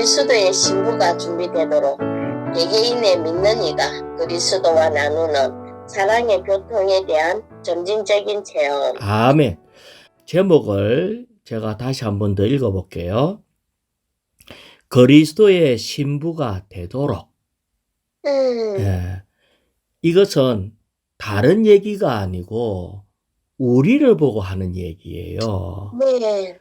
그리스도의 신부가 준비되도록 개개인의 믿는 이가 그리스도와 나누는 사랑의 교통에 대한 점진적인 체험. 아멘. 제목을 제가 다시 한 번 더 읽어볼게요. 그리스도의 신부가 되도록. 예, 이것은 다른 얘기가 아니고 우리를 보고 하는 얘기예요. 네.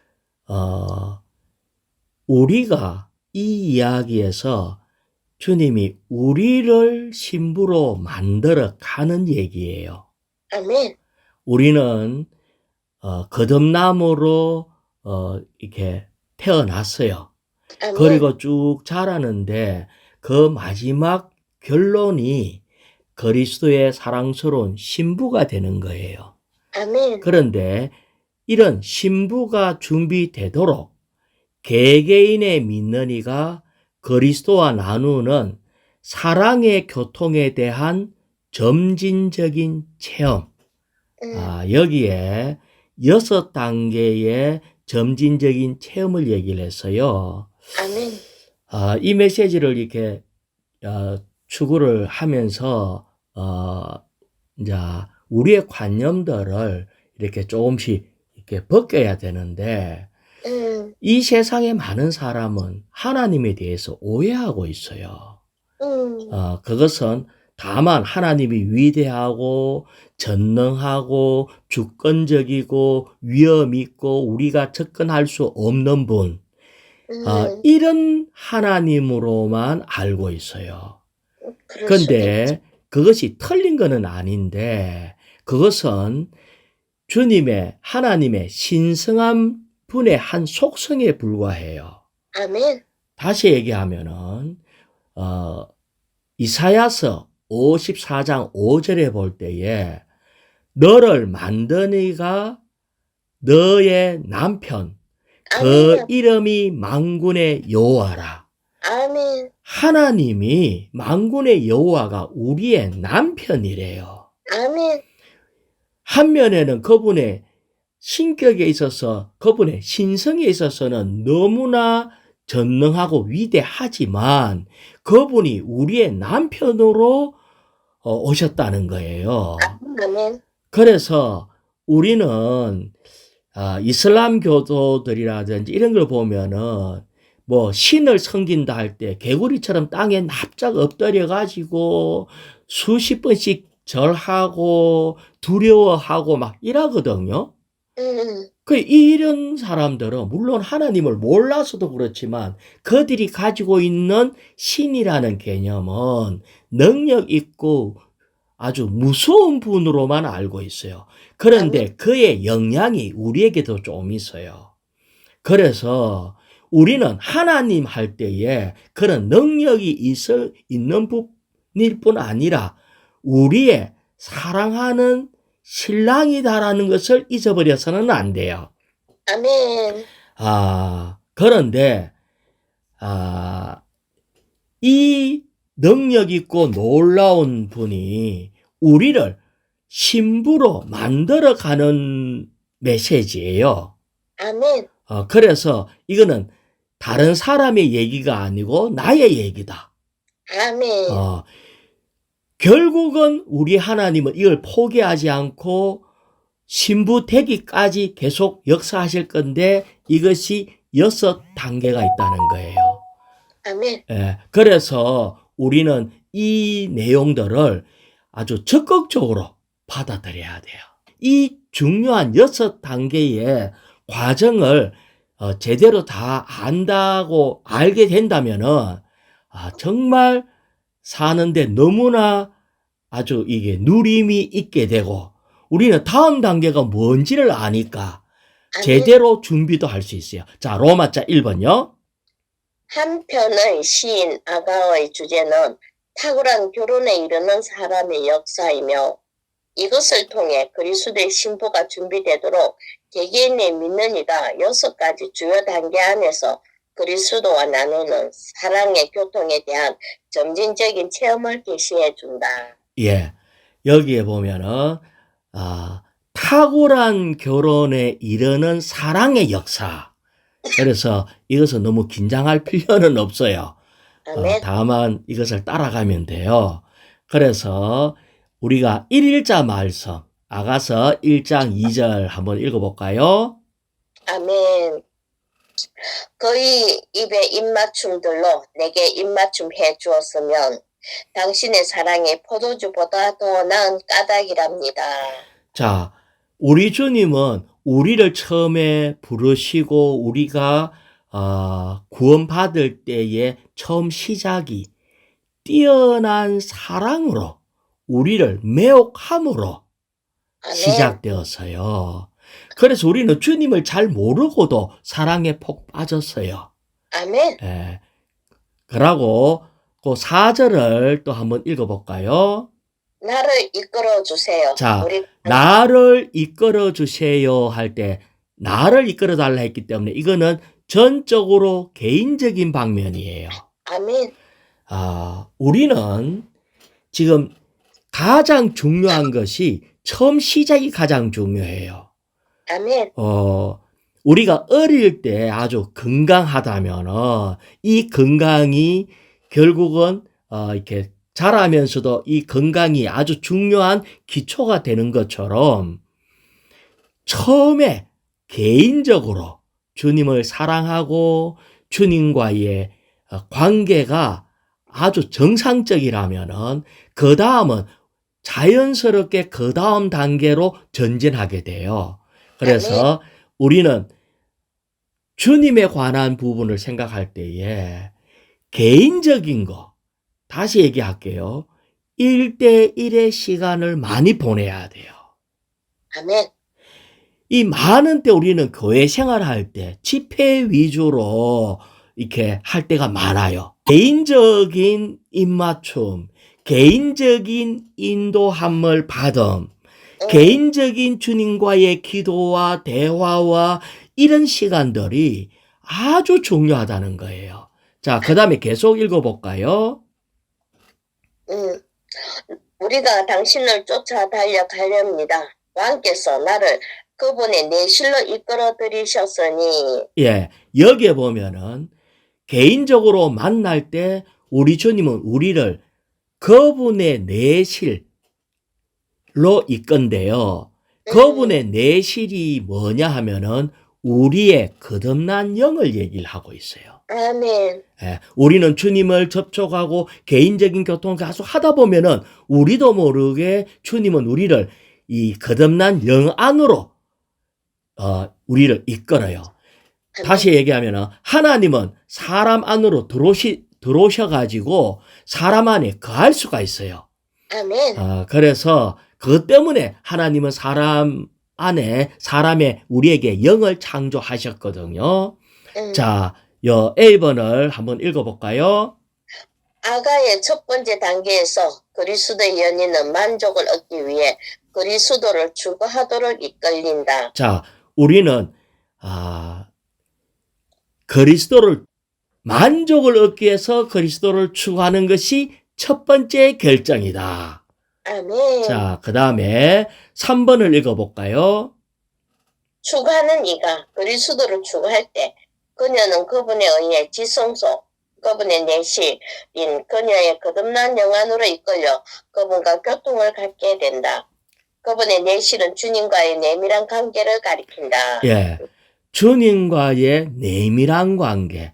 우리가 이 이야기에서 주님이 우리를 신부로 만들어 가는 얘기예요. 아멘. 우리는 거듭남으로 이렇게 태어났어요. 아멘. 그리고 쭉 자라는데 그 마지막 결론이 그리스도의 사랑스러운 신부가 되는 거예요. 아멘. 그런데 이런 신부가 준비되도록 개개인의 믿는 이가 그리스도와 나누는 사랑의 교통에 대한 점진적인 체험. 여기에 6단계의 점진적인 체험을 얘기를 했어요. 아멘. 이 메시지를 이렇게 추구를 하면서 이제 우리의 관념들을 이렇게 조금씩 이렇게 벗겨야 되는데 이 세상의 많은 사람은 하나님에 대해서 오해하고 있어요. 그것은 다만 하나님이 위대하고 전능하고 주권적이고 위엄 있고 우리가 접근할 수 없는 분, 이런 하나님으로만 알고 있어요. 그런데 그것이 틀린 것은 아닌데 그것은 주님의 하나님의 신성한 분의 한 속성에 불과해요. 아멘. 다시 얘기하면은 이사야서 54장 5절에 볼 때에 너를 만든 이가 너의 남편, 그 아멘. 이름이 만군의 여호와라. 아멘. 하나님이 만군의 여호와가 우리의 남편이래요. 아멘. 한 면에는 그분의 신격에 있어서 그분의 신성에 있어서는 너무나 전능하고 위대하지만 그분이 우리의 남편으로 오셨다는 거예요. 아멘. 그래서 우리는 이슬람 교도들이라든지 이런 걸 보면은 뭐 신을 섬긴다 할 때 개구리처럼 땅에 납작 엎드려 가지고 수십 번씩 절하고 두려워하고 막 이러거든요. 이런 사람들은 물론 하나님을 몰라서도 그렇지만 그들이 가지고 있는 신이라는 개념은 능력 있고 아주 무서운 분으로만 알고 있어요. 그런데 그의 영향이 우리에게도 좀 있어요. 그래서 우리는 하나님 할 때에 그런 능력이 있는 분일 뿐 아니라 우리의 사랑하는 신랑이다라는 것을 잊어버려서는 안 돼요. 아멘. 그런데 이 능력 있고 놀라운 분이 우리를 신부로 만들어가는 메시지예요. 아멘. 그래서 이거는 다른 사람의 얘기가 아니고 나의 얘기다. 아멘. 결국은 우리 하나님은 이걸 포기하지 않고 신부 되기까지 계속 역사하실 건데 이것이 6단계가 있다는 거예요. 아멘. 그래서 우리는 이 내용들을 아주 적극적으로 받아들여야 돼요. 이 중요한 6단계의 과정을 제대로 다 안다고 알게 된다면은 정말 사는데 너무나 아주 이게 누림이 있게 되고 우리는 다음 단계가 뭔지를 아니까 제대로 준비도 할 수 있어요. 자, 로마자 1번요. 한편의 시인 아가의 주제는 탁월한 결혼에 이르는 사람의 역사이며 이것을 통해 그리스도의 신부가 준비되도록 개개인의 믿는 이가 6가지 주요 단계 안에서 그리스도와 나누는 사랑의 교통에 대한 점진적인 체험을 제시해 준다. 예, 여기에 보면은 탁월한 결혼에 이르는 사랑의 역사. 그래서 이것은 너무 긴장할 필요는 없어요. 아멘. 다만 이것을 따라가면 돼요. 그래서 우리가 1일자 말씀, 아가서 1장 2절 한번 읽어볼까요? 아멘. 그의 입에 입맞춤들로 내게 입맞춤 해 주었으면 당신의 사랑이 포도주보다 더 나은 까닭이랍니다. 자, 우리 주님은 우리를 처음에 부르시고 우리가 구원받을 때의 처음 시작이 뛰어난 사랑으로 우리를 매혹함으로 아멘. 시작되었어요. 그래서 우리는 주님을 잘 모르고도 사랑에 폭 빠졌어요. 아멘. 예. 그러고 그 4절을 또 한번 읽어볼까요? 나를 이끌어 주세요. 자, 우리 나를 이끌어 주세요 할 때 나를 이끌어 달라 했기 때문에 이거는 전적으로 개인적인 방면이에요. 아멘. 우리는 지금 가장 중요한 것이 처음 시작이 가장 중요해요. 아멘. 우리가 어릴 때 아주 건강하다면 이 건강이 결국은 이렇게 자라면서도 이 건강이 아주 중요한 기초가 되는 것처럼 처음에 개인적으로 주님을 사랑하고 주님과의 관계가 아주 정상적이라면은 그 다음은 자연스럽게 그 다음 단계로 전진하게 돼요. 그래서 우리는 주님에 관한 부분을 생각할 때에 개인적인 거, 다시 얘기할게요. 1대1의 시간을 많이 보내야 돼요. 아멘. 이 많은 때 우리는 교회 생활할 때 집회 위주로 이렇게 할 때가 많아요. 개인적인 입맞춤, 개인적인 인도함을 받음, 개인적인 주님과의 기도와 대화와 이런 시간들이 아주 중요하다는 거예요. 자, 그 다음에 계속 읽어볼까요? 우리가 당신을 쫓아 달려가렵니다. 왕께서 나를 그분의 내실로 이끌어 들이셨으니. 예, 여기에 보면은 개인적으로 만날 때 우리 주님은 우리를 그분의 내실로 이끈데요. 그분의 내실이 뭐냐 하면은 우리의 거듭난 영을 얘기를 하고 있어요. 아멘. 예, 우리는 주님을 접촉하고 개인적인 교통을 계속 하다 보면은 우리도 모르게 주님은 우리를 이 거듭난 영 안으로 우리를 이끌어요. 다시 얘기하면은 하나님은 사람 안으로 들어오셔가지고 사람 안에 거할 수가 있어요. 아멘. 그래서 그것 때문에 하나님은 사람 안에 사람의 우리에게 영을 창조하셨거든요. 자, 요 A번을 한번 읽어볼까요? 아가의 첫 번째 단계에서 그리스도의 연인은 만족을 얻기 위해 그리스도를 추구하도록 이끌린다. 자, 우리는 그리스도를 만족을 얻기 위해서 그리스도를 추구하는 것이 첫 번째 결정이다. 아멘. 자, 그 다음에 3번을 읽어볼까요? 추구하는 이가 그리스도를 추구할 때 그녀는 그분에 의해 지성소, 그분의 내실인 그녀의 거듭난 영안으로 이끌려 그분과 교통을 갖게 된다. 그분의 내실은 주님과의 내밀한 관계를 가리킨다. 예, 주님과의 내밀한 관계,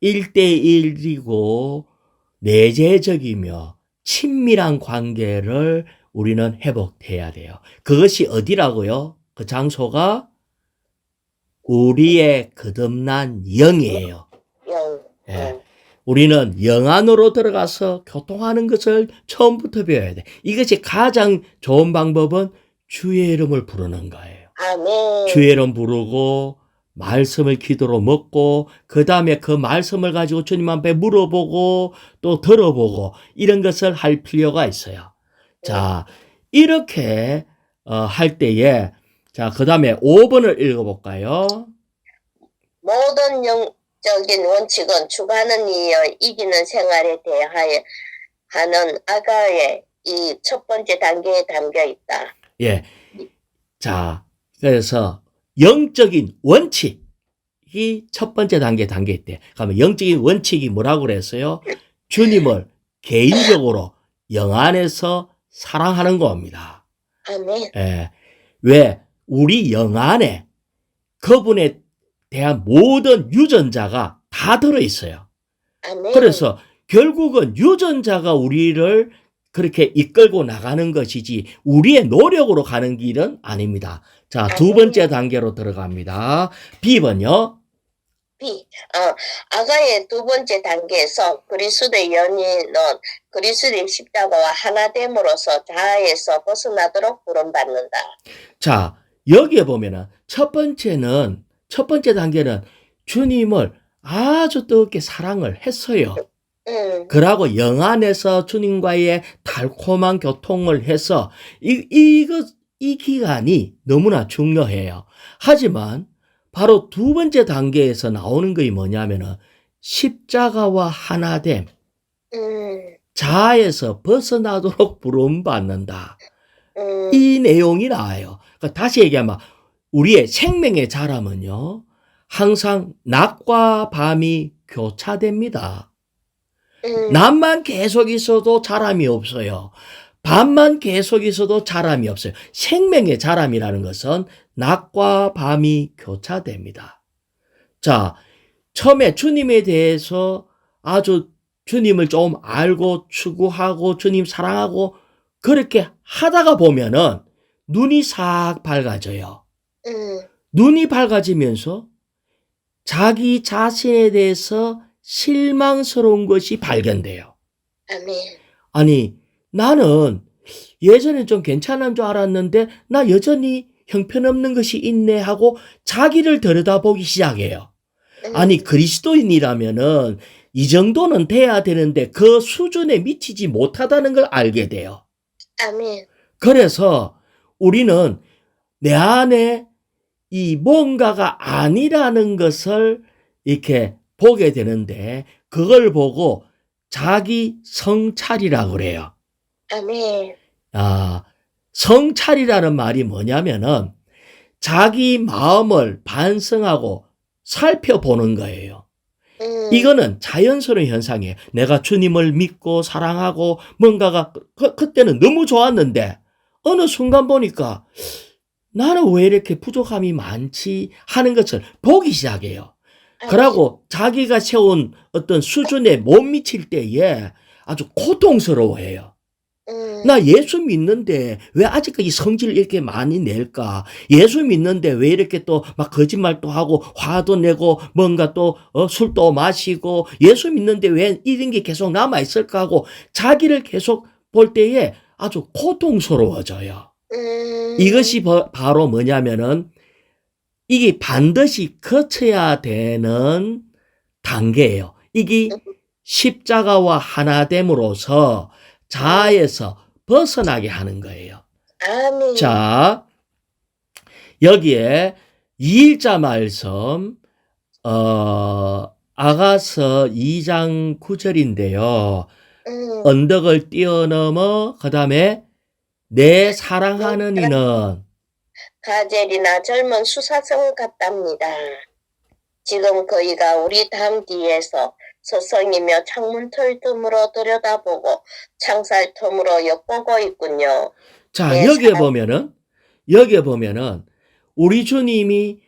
1대1이고 내재적이며 친밀한 관계를 우리는 회복해야 돼요. 그것이 어디라고요? 그 장소가 우리의 거듭난 영이에요. 영. 예. 우리는 영 안으로 들어가서 교통하는 것을 처음부터 배워야 돼. 이것이 가장 좋은 방법은 주의 이름을 부르는 거예요. 아멘. 주의 이름 부르고 말씀을 기도로 먹고 그 다음에 그 말씀을 가지고 주님 앞에 물어보고 또 들어보고 이런 것을 할 필요가 있어요. 자, 이렇게 할 때에 자, 그 다음에 5번을 읽어볼까요? 모든 영적인 원칙은 추구하는 이여 이기는 생활에 대하여 하는 아가의 이 첫 번째 단계에 담겨 있다. 예. 자, 그래서 영적인 원칙. 이 첫 번째 단계 때. 그러면 영적인 원칙이 뭐라고 그랬어요? 주님을 개인적으로 영 안에서 사랑하는 겁니다. 아멘. 예. 왜? 우리 영 안에 그분에 대한 모든 유전자가 다 들어있어요. 아멘. 그래서 결국은 유전자가 우리를 그렇게 이끌고 나가는 것이지 우리의 노력으로 가는 길은 아닙니다. 자, 두 번째 단계로 들어갑니다. B번요. B. 아가의 두 번째 단계에서 그리스도의 연인은 그리스도의 십자가와 하나됨으로써 자아에서 벗어나도록 부름받는다. 자, 여기에 보면은 첫 번째 단계는 주님을 아주 뜨겁게 사랑을 했어요. 그러고 영 안에서 주님과의 달콤한 교통을 해서 이 기간이 너무나 중요해요. 하지만 바로 두 번째 단계에서 나오는 것이 뭐냐면은 십자가와 하나됨, 자아에서 벗어나도록 부름받는다. 이 내용이 나와요. 그러니까 다시 얘기하면 우리의 생명의 자람은요, 항상 낮과 밤이 교차됩니다. 낮만 계속 있어도 자람이 없어요. 밤만 계속 있어도 자람이 없어요. 생명의 자람이라는 것은 낮과 밤이 교차됩니다. 자, 처음에 주님에 대해서 아주 주님을 좀 알고 추구하고 주님 사랑하고 그렇게 하다가 보면은 눈이 싹 밝아져요. 눈이 밝아지면서 자기 자신에 대해서 실망스러운 것이 발견돼요. 아멘. 아니, 나는 예전에 좀 괜찮은 줄 알았는데 나 여전히 형편없는 것이 있네 하고 자기를 들여다보기 시작해요. 아니, 그리스도인이라면은 이 정도는 돼야 되는데 그 수준에 미치지 못하다는 걸 알게 돼요. 아멘. 그래서 우리는 내 안에 이 뭔가가 아니라는 것을 이렇게 보게 되는데 그걸 보고 자기 성찰이라고 그래요. 아멘. 성찰이라는 말이 뭐냐면은 자기 마음을 반성하고 살펴보는 거예요. 이거는 자연스러운 현상이에요. 내가 주님을 믿고 사랑하고 뭔가가 그때는 너무 좋았는데 어느 순간 보니까 나는 왜 이렇게 부족함이 많지 하는 것을 보기 시작해요. 그러고 자기가 세운 어떤 수준에 못 미칠 때에 아주 고통스러워해요. 나 예수 믿는데 왜 아직까지 성질을 이렇게 많이 낼까? 예수 믿는데 왜 이렇게 또 막 거짓말도 하고 화도 내고 뭔가 또 술도 마시고 예수 믿는데 왜 이런 게 계속 남아있을까 하고 자기를 계속 볼 때에 아주 고통스러워져요. 이것이 바로 뭐냐면은 이게 반드시 거쳐야 되는 단계예요. 이게 십자가와 하나됨으로써 자아에서 벗어나게 하는 거예요. 아멘. 자, 여기에 2일자 말씀 아가서 2장 9절인데요. 언덕을 뛰어넘어 그 다음에 내 사랑하는 이는 가젤이나 젊은 수사성 같답니다. 지금 그이가 우리 담 뒤에서 서성이며 창문 털 틈으로 들여다보고 창살 틈으로 엿보고 있군요. 자, 네, 여기에 보면은 우리 주님은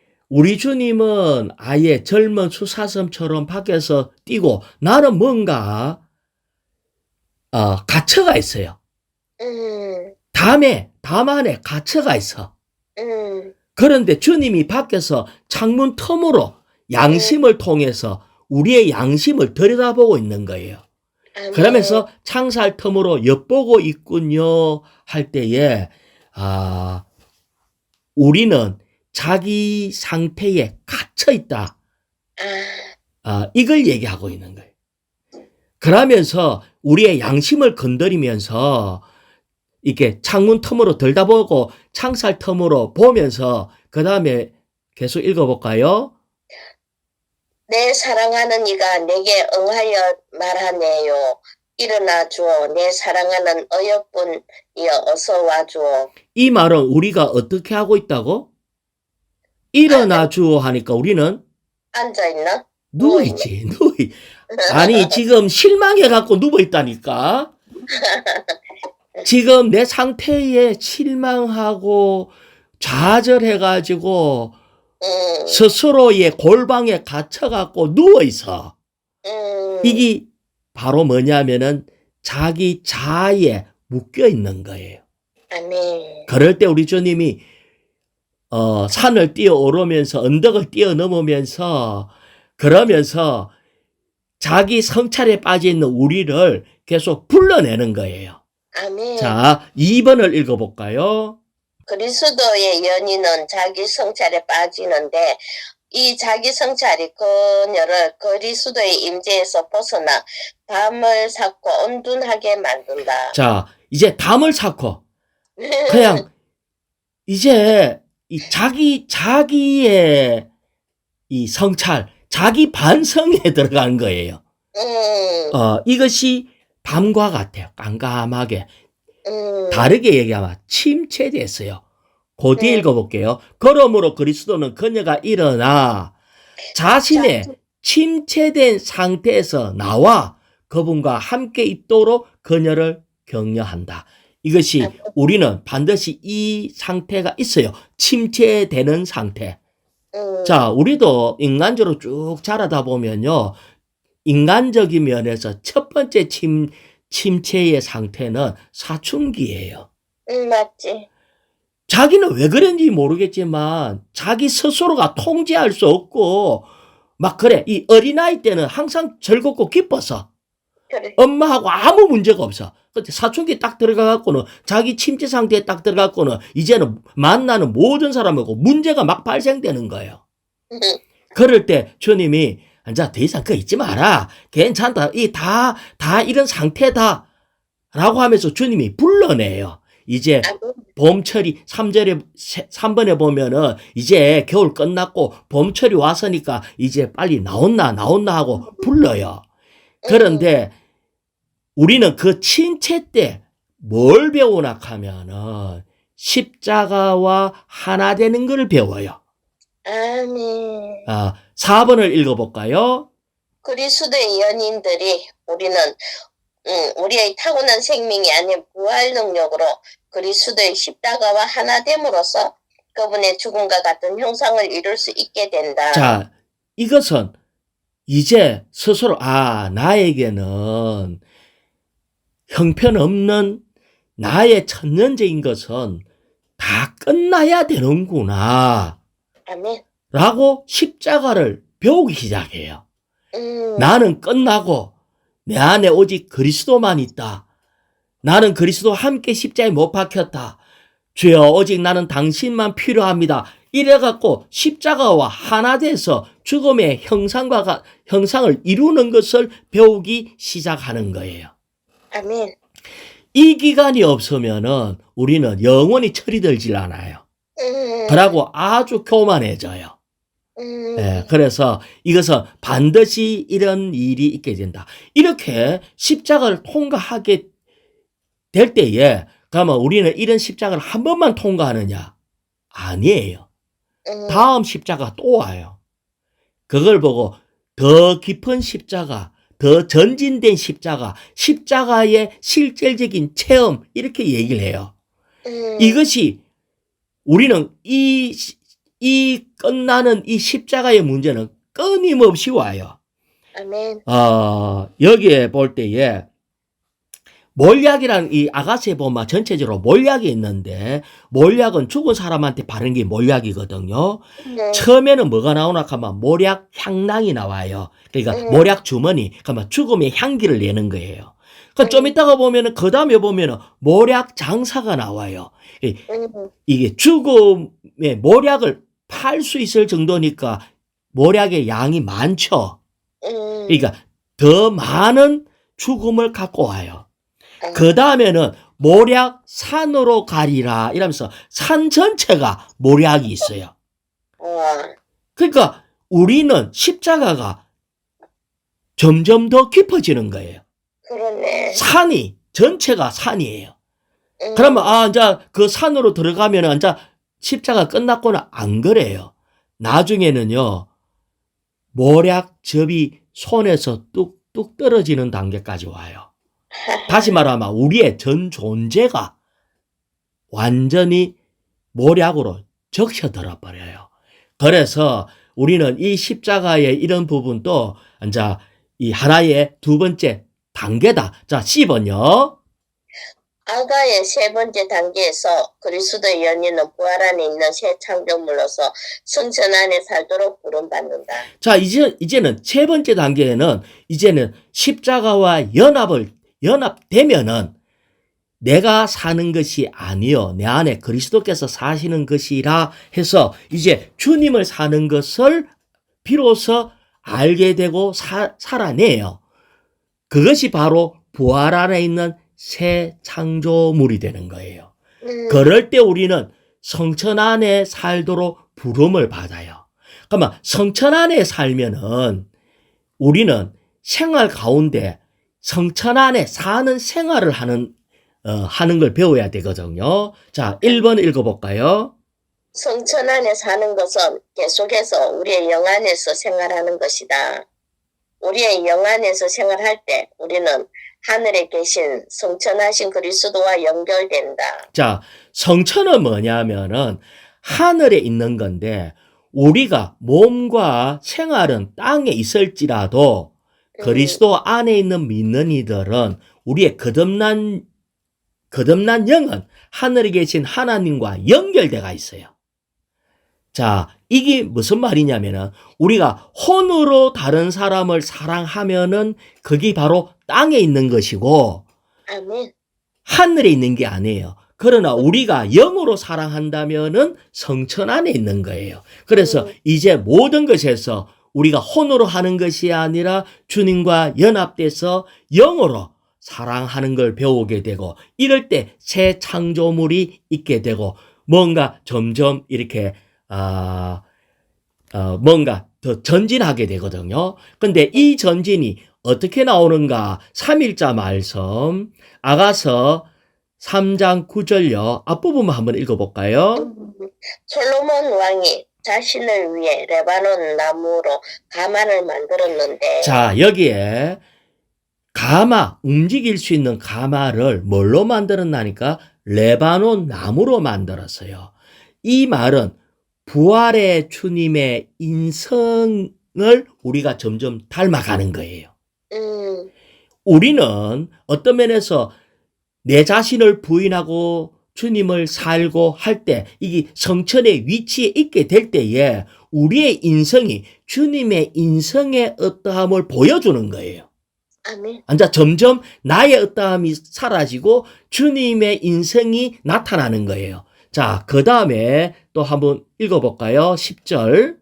아예 젊은 수사섬처럼 밖에서 뛰고 나는 뭔가 갇혀가 있어요. 담 안에 갇혀가 있어. 그런데 주님이 밖에서 창문 틈으로 양심을 통해서 우리의 양심을 들여다보고 있는 거예요. 그러면서 창살 틈으로 엿보고 있군요 할 때에 우리는 자기 상태에 갇혀 있다. 이걸 얘기하고 있는 거예요. 그러면서 우리의 양심을 건드리면서 이렇게 창문 틈으로 들여다보고 창살 틈으로 보면서 그 다음에 계속 읽어볼까요? 내 사랑하는 이가 내게 응하여 말하네요. 일어나 주어. 내 사랑하는 어여쁜이여 어서 와 주어. 이 말은 우리가 어떻게 하고 있다고? 일어나 주어 하니까 우리는 앉아있나? 누워있지. 아니, 지금 실망해갖고 누워있다니까? 지금 내 상태에 실망하고 좌절해가지고 스스로의 골방에 갇혀갖고 누워있어. 이게 바로 뭐냐면은 자기 자아에 묶여있는 거예요. 아멘. 그럴 때 우리 주님이 산을 뛰어오르면서 언덕을 뛰어넘으면서 그러면서 자기 성찰에 빠져있는 우리를 계속 불러내는 거예요. 아멘. 자, 2번을 읽어볼까요? 그리스도의 연인은 자기 성찰에 빠지는데 이 자기 성찰이 그녀를 그리스도의 임재에서 벗어나 담을 쌓고 온둔하게 만든다. 자, 이제 담을 쌓고 그냥 이제 이 자기의 이 성찰, 자기 반성에 들어간 거예요. 이것이 밤과 같아요. 깜깜하게. 다르게 얘기하면 침체됐어요. 그 뒤에 읽어볼게요. 그러므로 그리스도는 그녀가 일어나 자신의 침체된 상태에서 나와 그분과 함께 있도록 그녀를 격려한다. 이것이 우리는 반드시 이 상태가 있어요. 침체되는 상태. 자, 우리도 인간적으로 쭉 자라다 보면요. 인간적인 면에서 첫 번째 침체의 상태는 사춘기예요. 맞지. 자기는 왜 그런지 모르겠지만 자기 스스로가 통제할 수 없고 막 그래. 이 어린아이 때는 항상 즐겁고 기뻐서 그래. 엄마하고 아무 문제가 없어. 근데 사춘기 딱 들어가갖고는 자기 침체 상태에 딱 들어가갖고는 이제는 만나는 모든 사람하고 문제가 막 발생되는 거예요. 그럴 때 주님이 자, 더 이상 그거 잊지 마라. 괜찮다. 다 이런 상태다. 라고 하면서 주님이 불러내요. 이제 봄철이 3번에 보면은 이제 겨울 끝났고 봄철이 왔으니까 이제 빨리 나온나 하고 불러요. 그런데 우리는 그 침체 때 뭘 배우나 하면은 십자가와 하나 되는 걸 배워요. 아멘. 4번을 읽어볼까요? 그리스도의 연인들이 우리는 우리의 타고난 생명이 아닌 부활 능력으로 그리스도의 십자가와 하나 됨으로써 그분의 죽음과 같은 형상을 이룰 수 있게 된다. 자, 이것은 이제 스스로 나에게는 형편없는 나의 천년적인 것은 다 끝나야 되는구나 아멘. 라고 십자가를 배우기 시작해요. 나는 끝나고 내 안에 오직 그리스도만 있다. 나는 그리스도와 함께 십자가에 못 박혔다. 주여 오직 나는 당신만 필요합니다. 이래갖고 십자가와 하나 돼서 죽음의 형상을 이루는 것을 배우기 시작하는 거예요. 아멘. 이 기간이 없으면은 우리는 영원히 철이 들질 않아요. 그러고 아주 교만해져요. 네, 그래서 이것은 반드시 이런 일이 있게 된다. 이렇게 십자가를 통과하게 될 때에 그러면 우리는 이런 십자가를 한 번만 통과하느냐? 아니에요. 다음 십자가 또 와요. 그걸 보고 더 깊은 십자가, 더 전진된 십자가의 실질적인 체험 이렇게 얘기를 해요. 이것이 우리는 이 끝나는 이 십자가의 문제는 끊임없이 와요. 아멘. 여기에 볼 때에 몰약이라는 이 아가스에 보면 전체적으로 몰약이 있는데 몰약은 죽은 사람한테 바르는 게 몰약이거든요. 처음에는 뭐가 나오나 하면 몰약 향낭이 나와요. 그러니까 몰약 주머니, 그러면 죽음의 향기를 내는 거예요. 좀 이따가 보면은 그 다음에 보면은 몰약 장사가 나와요. 이게 죽음의 몰약을 팔 수 있을 정도니까 몰약의 양이 많죠. 그러니까 더 많은 죽음을 갖고 와요. 그 다음에는 몰약 산으로 가리라 이러면서 산 전체가 몰약이 있어요. 그러니까 우리는 십자가가 점점 더 깊어지는 거예요. 그러네. 산이 전체가 산이에요. 그러면 이제 그 산으로 들어가면은 이제 십자가 끝났거나 안 그래요. 나중에는요. 모략접이 손에서 뚝뚝 떨어지는 단계까지 와요. 다시 말하면 우리의 전 존재가 완전히 모략으로 적셔들어 버려요. 그래서 우리는 이 십자가의 이런 부분도 이제 이 하나의 두 번째 단계다. 자, 10번요. 아가의 세 번째 단계에서 그리스도의 연인은 부활 안에 있는 새 창조물로서 성전 안에 살도록 부름받는다. 자, 이제는 세 번째 단계에는 이제는 십자가와 연합되면은 내가 사는 것이 아니요 내 안에 그리스도께서 사시는 것이라 해서 이제 주님을 사는 것을 비로소 알게 되고 살아내요. 그것이 바로 부활 안에 있는 새 창조물이 되는 거예요. 그럴 때 우리는 성천 안에 살도록 부름을 받아요. 그러면 성천 안에 살면은 우리는 생활 가운데 성천 안에 사는 생활을 하는 걸 배워야 되거든요. 자, 1번 읽어볼까요? 성천 안에 사는 것은 계속해서 우리의 영 안에서 생활하는 것이다. 우리의 영 안에서 생활할 때 우리는 하늘에 계신 성천하신 그리스도와 연결된다. 자, 성천은 뭐냐면은 하늘에 있는 건데 우리가 몸과 생활은 땅에 있을지라도 그리스도 안에 있는 믿는 이들은 우리의 거듭난 영은 하늘에 계신 하나님과 연결돼가 있어요. 자, 이게 무슨 말이냐면은 우리가 혼으로 다른 사람을 사랑하면은 그게 바로 땅에 있는 것이고 아멘. 하늘에 있는 게 아니에요. 그러나 우리가 영으로 사랑한다면은 성천 안에 있는 거예요. 그래서 이제 모든 것에서 우리가 혼으로 하는 것이 아니라 주님과 연합돼서 영으로 사랑하는 걸 배우게 되고 이럴 때 새 창조물이 있게 되고 뭔가 점점 이렇게 뭔가 더 전진하게 되거든요. 근데 이 전진이 어떻게 나오는가? 3일자 말씀 아가서 3장 9절요. 앞부분만 한번 읽어볼까요? 솔로몬 왕이 자신을 위해 레바논 나무로 가마를 만들었는데 자, 여기에 가마, 움직일 수 있는 가마를 뭘로 만들었나니까? 레바논 나무로 만들었어요. 이 말은 부활의 주님의 인성을 우리가 점점 닮아가는 거예요. 우리는 어떤 면에서 내 자신을 부인하고 주님을 살고 할 때 이게 성천의 위치에 있게 될 때에 우리의 인성이 주님의 인성의 어떠함을 보여주는 거예요. 아멘. 앉아 점점 나의 어떠함이 사라지고 주님의 인성이 나타나는 거예요. 자, 그 다음에 또 한번 읽어볼까요? 10절.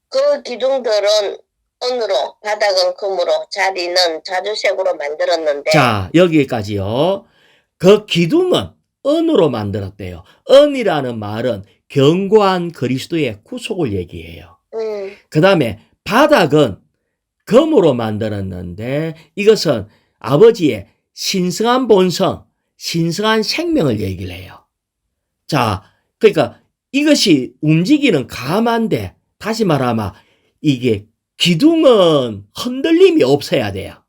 그 기둥들은 은으로, 바닥은 금으로, 자리는 자주색으로 만들었는데 자, 여기까지요. 그 기둥은 은으로 만들었대요. 은이라는 말은 견고한 그리스도의 구속을 얘기해요. 그 다음에 바닥은 금으로 만들었는데 이것은 아버지의 신성한 본성, 신성한 생명을 얘기를 해요. 자, 그러니까 이것이 움직이는 가마인데 다시 말하면 이게 기둥은 흔들림이 없어야 돼요.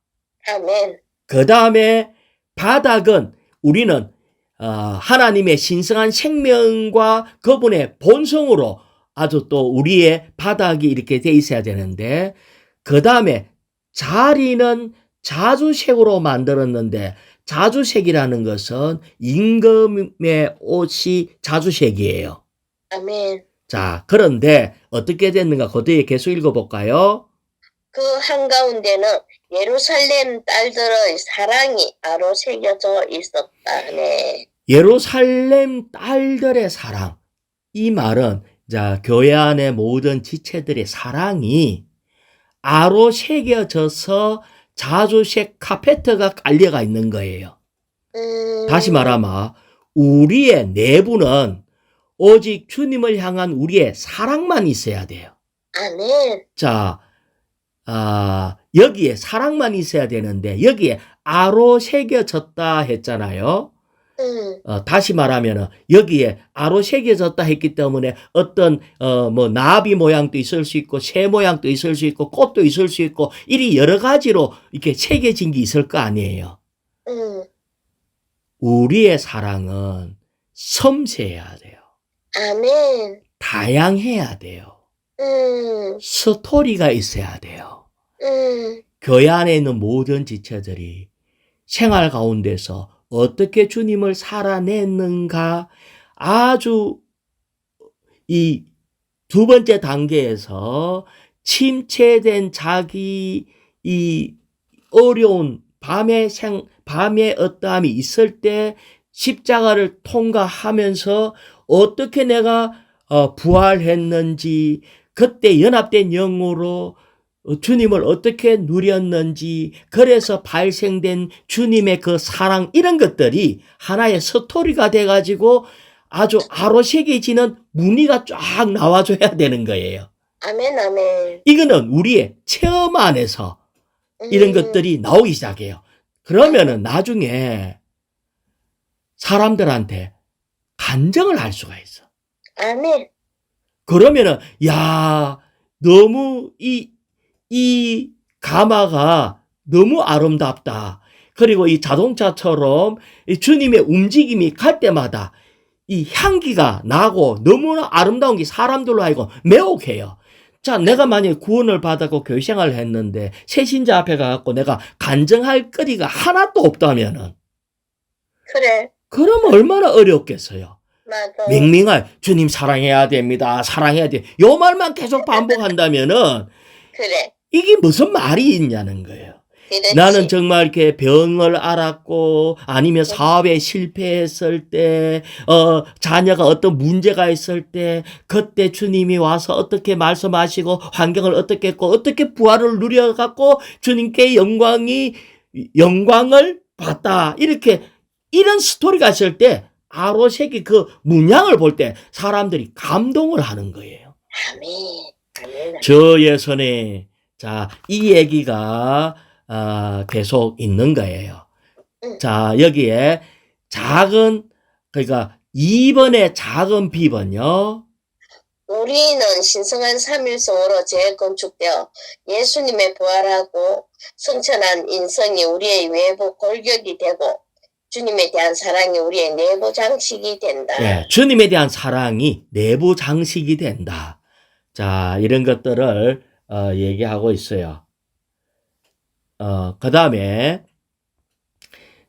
아멘. 그 다음에 바닥은 우리는 하나님의 신성한 생명과 그분의 본성으로 아주 또 우리의 바닥이 이렇게 돼 있어야 되는데 그 다음에 자리는 자주색으로 만들었는데 자주색이라는 것은 임금의 옷이 자주색이에요. 아멘. 자, 그런데 어떻게 됐는가? 그 뒤에 계속 읽어볼까요? 그 한가운데는 예루살렘 딸들의 사랑이 아로 새겨져 있었다네. 예루살렘 딸들의 사랑. 이 말은 자, 교회 안의 모든 지체들의 사랑이 아로 새겨져서 자주색 카페트가 깔려가 있는 거예요. 다시 말하면 우리의 내부는 오직 주님을 향한 우리의 사랑만 있어야 돼요. 아멘. 자, 여기에 사랑만 있어야 되는데 여기에 아로 새겨졌다 했잖아요. 다시 말하면은 여기에 아로 새겨졌다 했기 때문에 어떤 뭐 나비 모양도 있을 수 있고 새 모양도 있을 수 있고 꽃도 있을 수 있고 이리 여러 가지로 이렇게 새겨진 게 있을 거 아니에요. 우리의 사랑은 섬세해야 돼요. 아멘. 다양해야 돼요. 스토리가 있어야 돼요. 교회 안에 있는 모든 지체들이 생활 가운데서 어떻게 주님을 살아냈는가 아주 이 두 번째 단계에서 침체된 자기 이 어려운 밤의 어떠함이 있을 때 십자가를 통과하면서 어떻게 내가 부활했는지 그때 연합된 영으로 주님을 어떻게 누렸는지 그래서 발생된 주님의 그 사랑 이런 것들이 하나의 스토리가 돼가지고 아주 아로새겨지는 무늬가 쫙 나와줘야 되는 거예요. 아멘, 아멘. 이거는 우리의 체험 안에서 이런 것들이 나오기 시작해요. 그러면은 나중에 사람들한테 간증을 할 수가 있어. 아멘. 그러면은 야 너무 이 가마가 너무 아름답다. 그리고 이 자동차처럼 이 주님의 움직임이 갈 때마다 이 향기가 나고 너무나 아름다운 게 사람들로 하여금 매혹해요. 자, 내가 만약에 구원을 받았고 교회 생활을 했는데 새신자 앞에 가갖고 내가 간증할 거리가 하나도 없다면은 그래. 그럼 얼마나 어렵겠어요. 맞아. 맹맹할 주님 사랑해야 됩니다. 사랑해야 돼. 요 말만 계속 반복한다면은 그래. 이게 무슨 말이 있냐는 거예요. 그렇지. 나는 정말 이렇게 병을 앓았고 아니면 사업에 실패했을 때 자녀가 어떤 문제가 있을 때 그때 주님이 와서 어떻게 말씀하시고 환경을 어떻게 했고 어떻게 부활을 누려갖고 주님께 영광을 받다 이렇게 이런 스토리가 있을 때 아로새기 그 문양을 볼 때 사람들이 감동을 하는 거예요. 아멘. 아멘. 저 예선에 자, 이 얘기가 계속 있는 거예요. 자, 여기에 그러니까 2번의 작은 비번요. 우리는 신성한 삼일성으로 재건축되어 예수님의 부활하고 성천한 인성이 우리의 외부 골격이 되고 주님에 대한 사랑이 우리의 내부 장식이 된다. 예, 주님에 대한 사랑이 내부 장식이 된다. 자, 이런 것들을 얘기하고 있어요. 그 다음에,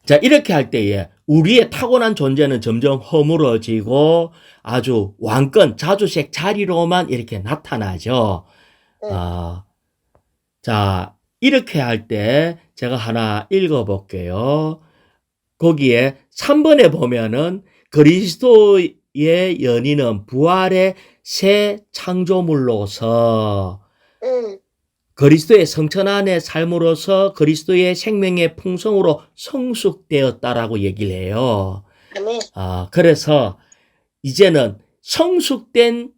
자, 이렇게 할 때에 우리의 타고난 존재는 점점 허물어지고 아주 왕권, 자주색 자리로만 이렇게 나타나죠. 자, 이렇게 할 때 제가 하나 읽어볼게요. 거기에 3번에 보면은 그리스도의 연인은 부활의 새 창조물로서 그리스도의 성천 안의 삶으로서 그리스도의 생명의 풍성으로 성숙되었다라고 얘기를 해요. 아멘. 그래서 이제는 성숙된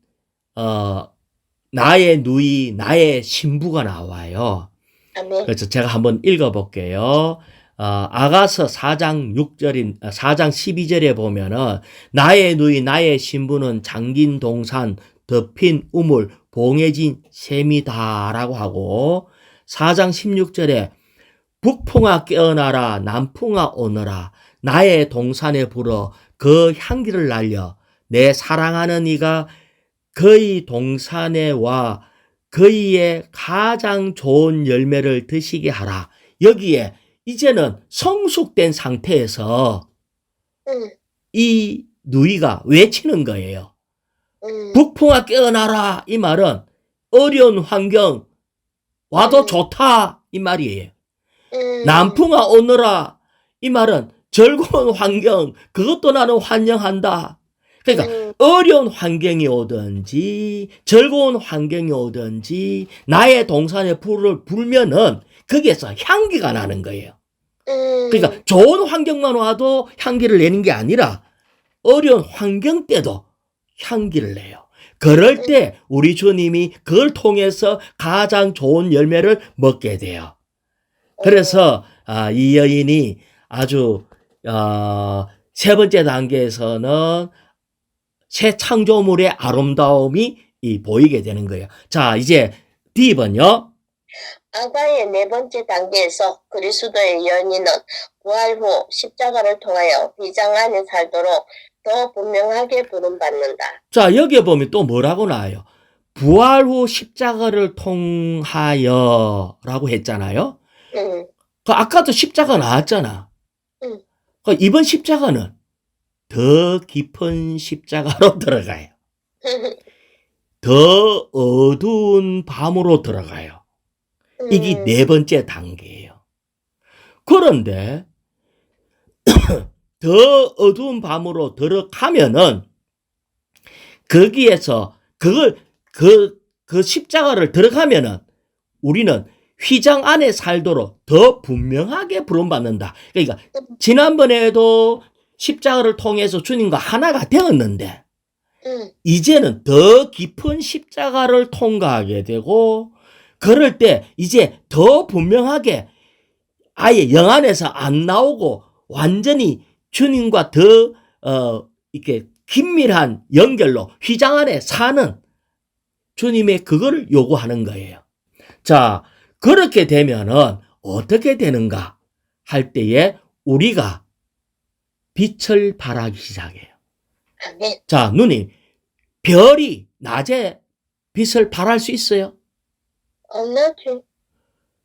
나의 누이, 나의 신부가 나와요. 아멘. 그래서 제가 한번 읽어볼게요. 아가서 4장 12절에 보면은 나의 누이, 나의 신부는 장긴 동산, 덮인 우물, 봉해진 샘이다라고 하고 4장 16절에 북풍아 깨어나라 남풍아 오너라 나의 동산에 불어 그 향기를 날려 내 사랑하는 이가 그의 동산에 와 그의 가장 좋은 열매를 드시게 하라. 여기에 이제는 성숙된 상태에서 이 누이가 외치는 거예요. 북풍아 깨어나라 이 말은 어려운 환경 와도 좋다 이 말이에요. 남풍아 오너라 이 말은 즐거운 환경 그것도 나는 환영한다. 그러니까 어려운 환경이 오든지 즐거운 환경이 오든지 나의 동산에 불을 불면은 거기에서 향기가 나는 거예요. 그러니까 좋은 환경만 와도 향기를 내는 게 아니라 어려운 환경 때도 향기를 내요. 그럴 때 우리 주님이 그걸 통해서 가장 좋은 열매를 먹게 돼요. 그래서 이 여인이 아주 세 번째 단계에서는 새 창조물의 아름다움이 보이게 되는 거예요. 자, 이제 D번요. 아가의 네 번째 단계에서 그리스도의 연인은 부활 후 십자가를 통하여 휘장 안에 살도록 더 분명하게 부름받는다. 자, 여기에 보면 또 뭐라고 나와요? 부활 후 십자가를 통하여 라고 했잖아요. 응, 아까도 십자가 나왔잖아. 응. 이번 십자가는 더 깊은 십자가로 들어가요. 더 어두운 밤으로 들어가요. 이게 네 번째 단계예요. 그런데 더 어두운 밤으로 들어가면은 거기에서 그 십자가를 들어가면은 우리는 휘장 안에 살도록 더 분명하게 부름받는다. 그러니까 지난번에도 십자가를 통해서 주님과 하나가 되었는데 이제는 더 깊은 십자가를 통과하게 되고 그럴 때 이제 더 분명하게 아예 영 안에서 안 나오고 완전히 주님과 더 이렇게 긴밀한 연결로 휘장 안에 사는 주님의 그거를 요구하는 거예요. 자, 그렇게 되면은 어떻게 되는가 할 때에 우리가 빛을 발하기 시작해요. 아멘. 자, 누님, 별이 낮에 빛을 발할 수 있어요? 없나지?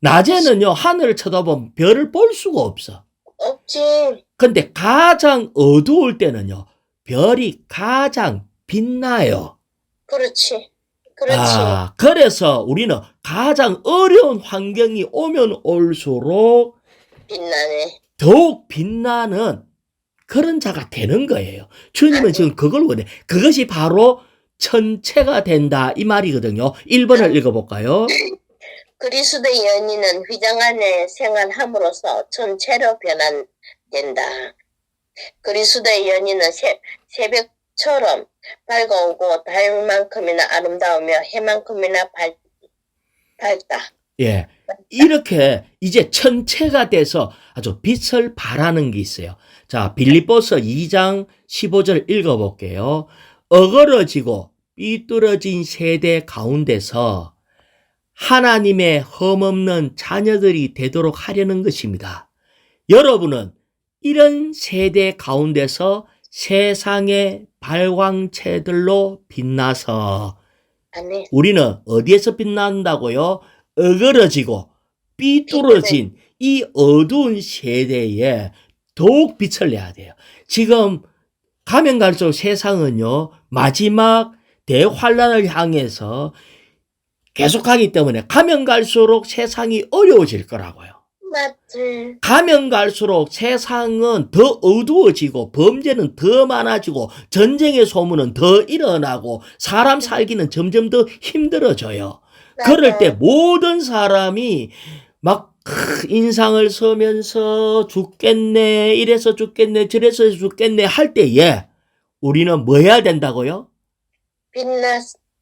낮에는요, 하늘을 쳐다보면 별을 볼 수가 없어. 없지. 근데 가장 어두울 때는요, 별이 가장 빛나요. 그렇지. 그렇지. 아, 그래서 우리는 가장 어려운 환경이 오면 올수록 빛나네. 더욱 빛나는 그런 자가 되는 거예요. 주님은 지금 그걸 원해. 그것이 바로 천체가 된다 이 말이거든요. 1번을 읽어볼까요? 그리스도의 연인은 휘장 안에 생활함으로써 전체로 변환된다. 그리스도의 연인은 새벽처럼 밝아오고 달만큼이나 아름다우며 해만큼이나 밝다. 예. 이렇게 이제 천체가 돼서 아주 빛을 발하는 게 있어요. 자, 빌립보서 2장 15절 읽어볼게요. 어그러지고 삐뚤어진 세대 가운데서 하나님의 흠없는 자녀들이 되도록 하려는 것입니다. 여러분은 이런 세대 가운데서 세상의 발광체들로 빛나서 아멘. 우리는 어디에서 빛난다고요? 어그러지고 삐뚤어진 이 어두운 세대에 더욱 빛을 내야 돼요. 지금 가면 갈수록 세상은요, 마지막 대환란을 향해서 계속하기 때문에 가면 갈수록 세상이 어려워질 거라고요. 맞지. 가면 갈수록 세상은 더 어두워지고 범죄는 더 많아지고 전쟁의 소문은 더 일어나고 사람 살기는 점점 더 힘들어져요. 그럴 때 모든 사람이 막 인상을 쓰면서 죽겠네, 이래서 죽겠네, 저래서 죽겠네 할 때에 우리는 뭐 해야 된다고요?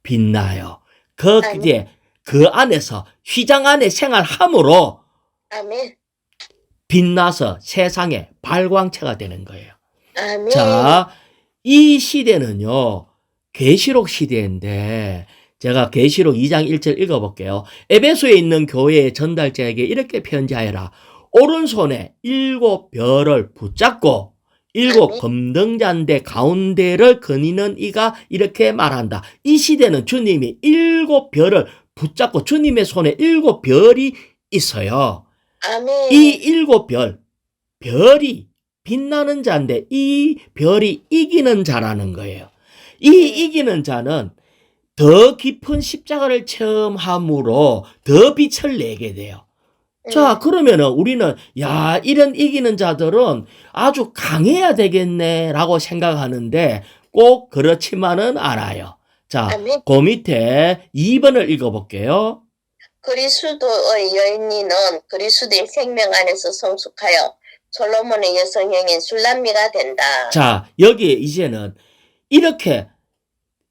빛나요. 이제 그 안에서 휘장 안에 생활함으로 아멘. 빛나서 세상의 발광체가 되는 거예요. 아멘. 자, 이 시대는요, 계시록 시대인데 제가 계시록 2장 1절 읽어볼게요. 에베소에 있는 교회의 전달자에게 이렇게 편지하여라. 오른손에 7 별을 붙잡고 7 검등잔대 가운데를 거니는 이가 이렇게 말한다. 이 시대는 주님이 7 별을 붙잡고 주님의 손에 7 별이 있어요. 아멘. 이 7 별이 빛나는 자인데 이 별이 이기는 자라는 거예요. 이 이기는 자는 더 깊은 십자가를 체험함으로 더 빛을 내게 돼요. 자, 그러면은 우리는 야, 이런 이기는 자들은 아주 강해야 되겠네라고 생각하는데 꼭 그렇지만은 않아요. 자, 아멘. 그 밑에 2번을 읽어볼게요. 그리스도의 여인은 그리스도의 생명 안에서 성숙하여 솔로몬의 여성형인 술람미가 된다. 자, 여기에 이제는 이렇게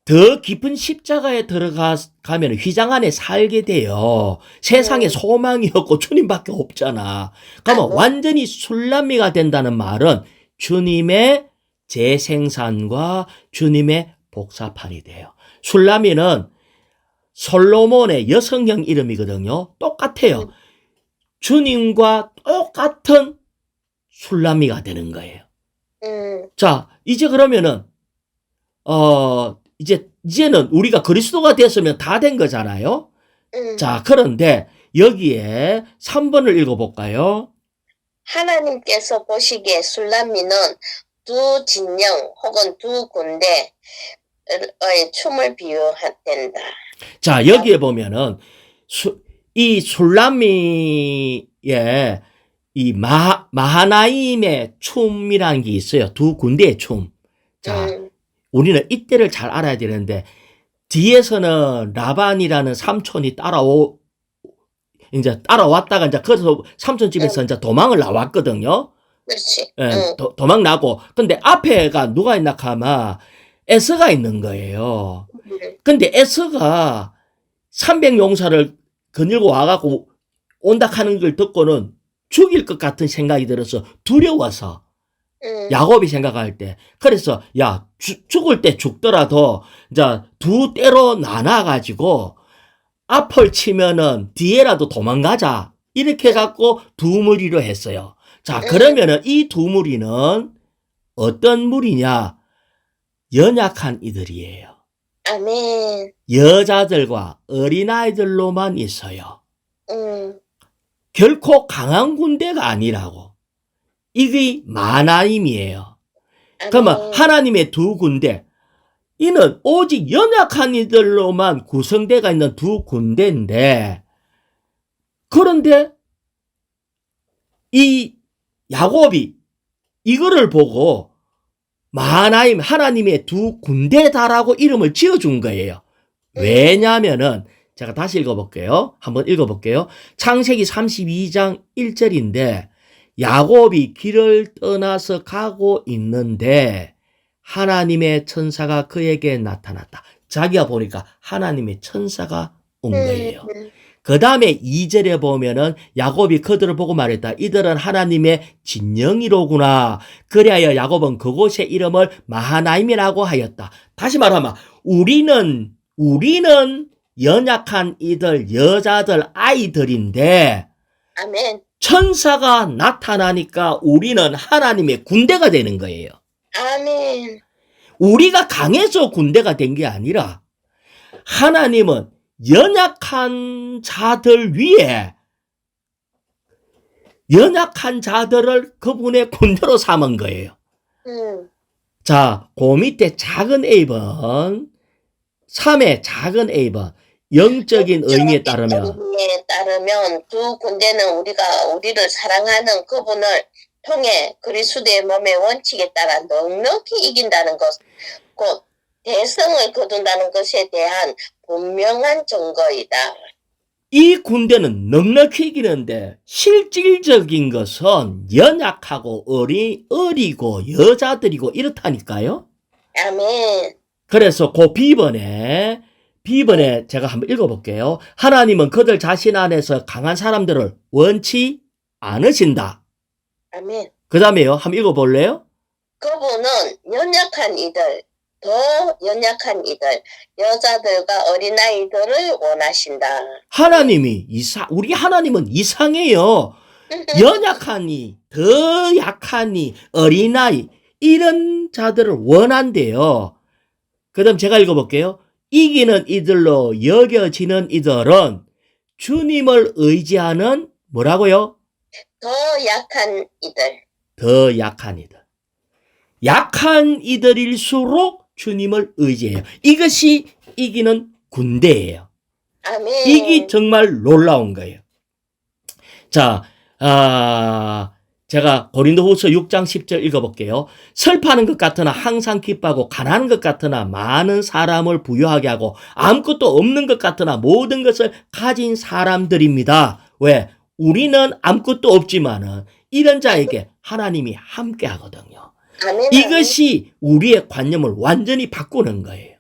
더 깊은 십자가에 들어가면 휘장 안에 살게 돼요. 세상에 소망이 없고 주님밖에 없잖아. 그러면 완전히 술람미가 된다는 말은 주님의 재생산과 주님의 복사판이 돼요. 술라미는 솔로몬의 여성형 이름이거든요. 똑같아요. 주님과 똑같은 술라미가 되는 거예요. 자, 이제 그러면은 이제는 우리가 그리스도가 됐으면 다 된 거잖아요. 자, 그런데 여기에 3번을 읽어볼까요? 하나님께서 보시기에 술라미는 두 진영 혹은 두 군대의 춤을 비유한다. 자, 여기에 보면은 이 술라미의 이 마하나임의 춤이라는 게 있어요. 두 군대의 춤. 자, 우리는 이때를 잘 알아야 되는데 뒤에서는 라반이라는 삼촌이 따라왔다가 이제 거기서 삼촌 집에서 이제 도망을 나왔거든요. 그렇지. 예, 도망 나고. 근데 앞에가 누가 있나 하면 에서가 있는 거예요. 근데 에서가 300용사를 거닐고 와갖고 온다 하는 걸 듣고는 죽일 것 같은 생각이 들어서 두려워서 야곱이 생각할 때 그래서 야 죽을 때 죽더라도 이제 두 때로 나눠가지고 앞을 치면은 뒤에라도 도망가자 이렇게 해갖고 두 무리로 했어요. 자, 그러면은 이 두 무리는 어떤 무리냐? 연약한 이들이에요. 아멘. 여자들과 어린아이들로만 있어요. 결코 강한 군대가 아니라고. 이게 마나임이에요. 그러면 하나님의 두 군대, 이는 오직 연약한 이들로만 구성되어 있는 두 군대인데, 그런데 이 야곱이 이거를 보고 마하나임 하나님의 두 군대다라고 이름을 지어준 거예요. 왜냐하면은 제가 다시 읽어볼게요. 한번 읽어볼게요. 창세기 32장 1절인데 야곱이 길을 떠나서 가고 있는데 하나님의 천사가 그에게 나타났다. 자기가 보니까 하나님의 천사가 온 거예요. 그 다음에 2절에 보면은 야곱이 그들을 보고 말했다. 이들은 하나님의 진영이로구나. 그리하여 야곱은 그곳의 이름을 마하나임이라고 하였다. 다시 말하면 우리는 연약한 이들, 여자들, 아이들인데 아멘. 천사가 나타나니까 우리는 하나님의 군대가 되는 거예요. 아멘. 우리가 강해서 군대가 된 게 아니라 하나님은 연약한 자들 위에 연약한 자들을 그분의 군대로 삼은 거예요. 자, 그 밑에 작은 A번 3의 작은 A번 영적인 의미에 따르면 두 군대는 우리를 사랑하는 그분을 통해 그리스도의 몸의 원칙에 따라 넉넉히 이긴다는 것, 곧 대성을 거둔다는 것에 대한 분명한 증거이다. 이 군대는 넉넉히 이기는데 실질적인 것은 연약하고 어리고 여자들이고 이렇다니까요. 아멘. 그래서 그 B번에 제가 한번 읽어볼게요. 하나님은 그들 자신 안에서 강한 사람들을 원치 않으신다. 아멘. 그 다음에요. 한번 읽어볼래요? 그분은 더 연약한 이들, 여자들과 어린아이들을 원하신다. 우리 하나님은 이상해요. 연약하니, 더 약하니, 어린아이, 이런 자들을 원한대요. 그 다음 제가 읽어볼게요. 이기는 이들로 여겨지는 이들은 주님을 의지하는 뭐라고요? 더 약한 이들. 더 약한 이들. 약한 이들일수록 주님을 의지해요. 이것이 이기는 군대예요. 아멘. 이게 정말 놀라운 거예요. 자, 제가 고린도후서 6장 10절 읽어볼게요. 슬퍼하는 것 같으나 항상 기뻐하고 가난한 것 같으나 많은 사람을 부유하게 하고 아무것도 없는 것 같으나 모든 것을 가진 사람들입니다. 왜? 우리는 아무것도 없지만은 이런 자에게 하나님이 함께 하거든요. 아멘. 이것이 우리의 관념을 완전히 바꾸는 거예요.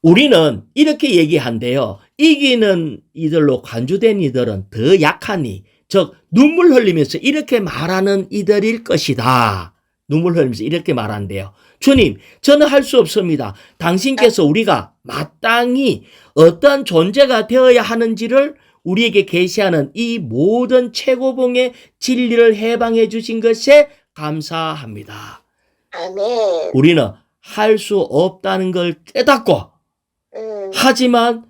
우리는 이렇게 얘기한대요. 이기는 이들로 간주된 이들은 더 약하니 즉 눈물 흘리면서 이렇게 말하는 이들일 것이다. 눈물 흘리면서 이렇게 말한대요. 주님, 저는 할 수 없습니다. 당신께서 우리가 마땅히 어떤 존재가 되어야 하는지를 우리에게 계시하는 이 모든 최고봉의 진리를 해방해 주신 것에 감사합니다. 아멘. 우리는 할 수 없다는 걸 깨닫고 하지만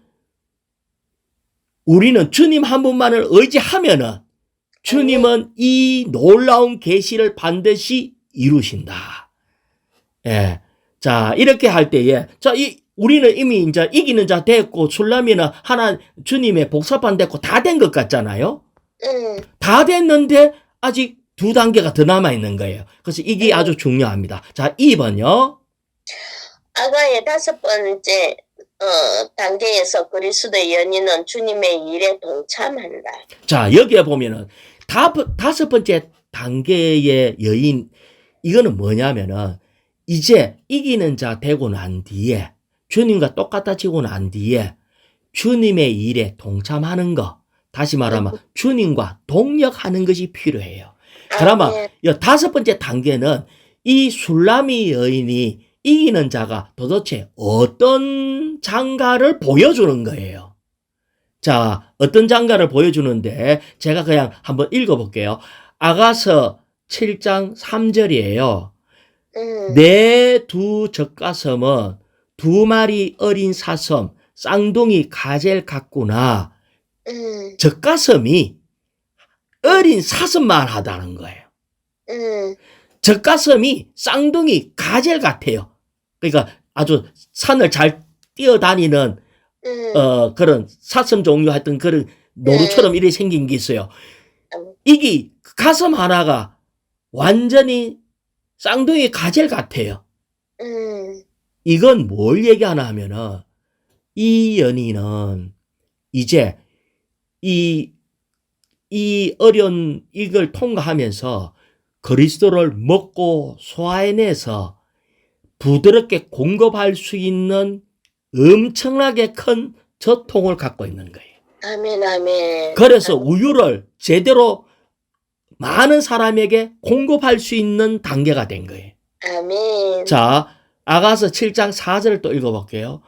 우리는 주님 한 분만을 의지하면은 주님은 이 놀라운 계시를 반드시 이루신다. 예. 자, 이렇게 할 때에 우리는 이미 이제 이기는 자 됐고 술라미는 하나 주님의 복사판 됐고 다 된 것 같잖아요. 다 됐는데 아직 2단계가 더 남아 있는 거예요. 그래서 이게 아주 중요합니다. 자, 2번요. 아가의 5번째 단계에서 그리스도의 연인은 주님의 일에 동참한다. 자, 여기에 보면은 5번째 단계의 여인, 이거는 뭐냐면은 이제 이기는 자 되고 난 뒤에 주님과 똑같아지고 난 뒤에 주님의 일에 동참하는 거, 다시 말하면 주님과 동력하는 것이 필요해요. 그러면 5번째 단계는 이 술라미 여인이 이기는 자가 도대체 어떤 장가를 보여주는 거예요. 자, 어떤 장가를 보여주는데 제가 그냥 한번 읽어볼게요. 아가서 7장 3절이에요. 내 두 젖가슴은 2마리 어린 사슴, 쌍둥이 가젤 같구나. 젖가슴이 어린 사슴만 하다는 거예요. 젖가슴이 쌍둥이 가젤 같아요. 그러니까 아주 산을 잘 뛰어다니는 그런 사슴 종류 하여튼 그런 노루처럼 이렇게 생긴 게 있어요. 이게 가슴 하나가 완전히 쌍둥이 가젤 같아요. 이건 뭘 얘기하나 하면은 이 연인은 이제 이 어려운 이걸 통과하면서 그리스도를 먹고 소화해내서 부드럽게 공급할 수 있는 엄청나게 큰 저통을 갖고 있는 거예요. 아멘, 아멘. 그래서 우유를 제대로 많은 사람에게 공급할 수 있는 단계가 된 거예요. 아멘. 자, 아가서 7장 4절을 또 읽어볼게요.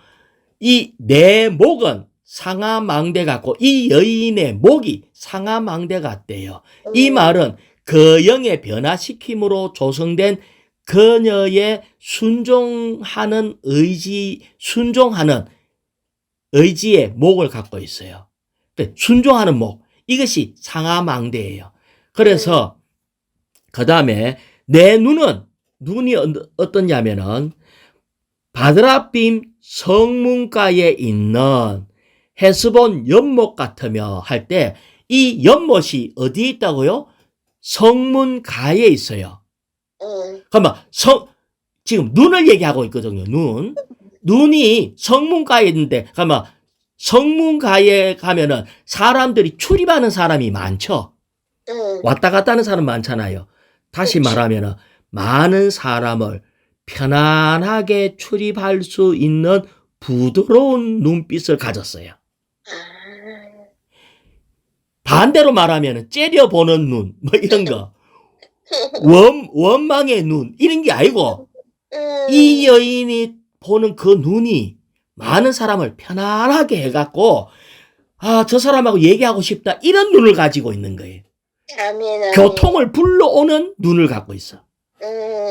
이 내 목은 상아망대 같고 이 여인의 목이 상아망대 같대요. 이 말은 그 영의 변화시킴으로 조성된 그녀의 순종하는 의지의 목을 갖고 있어요. 순종하는 목, 이것이 상아망대예요. 그래서 그 다음에 내 눈이 어떠냐면은 바드라빔 성문가에 있는 헤스본 연못 같으며 할 때 이 연못이 어디에 있다고요? 성문가에 있어요. 그러면 지금 눈을 얘기하고 있거든요. 눈이 성문가에 있는데 그러면 성문가에 가면은 사람들이 출입하는 사람이 많죠. 왔다 갔다 하는 사람 많잖아요. 다시 말하면은 많은 사람을 편안하게 출입할 수 있는 부드러운 눈빛을 가졌어요. 반대로 말하면 째려보는 눈, 뭐 이런 거. 원망의 눈, 이런 게 아니고, 이 여인이 보는 그 눈이 많은 사람을 편안하게 해갖고, 저 사람하고 얘기하고 싶다, 이런 눈을 가지고 있는 거예요. 아멘. 교통을 불러오는 눈을 갖고 있어.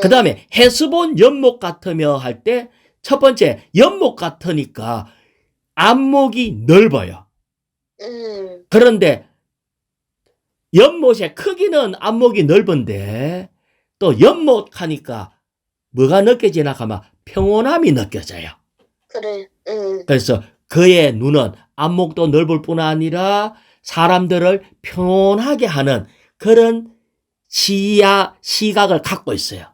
그 다음에 헤스본 연못 같으며 할 때, 첫 번째, 연못 같으니까 안목이 넓어요. 그런데 연못의 크기는 안목이 넓은데 또 연못 하니까 뭐가 느껴지나 하면 평온함이 느껴져요. 그래. 그래서 그의 눈은 안목도 넓을 뿐 아니라 사람들을 평온하게 하는 그런 시각을 갖고 있어요.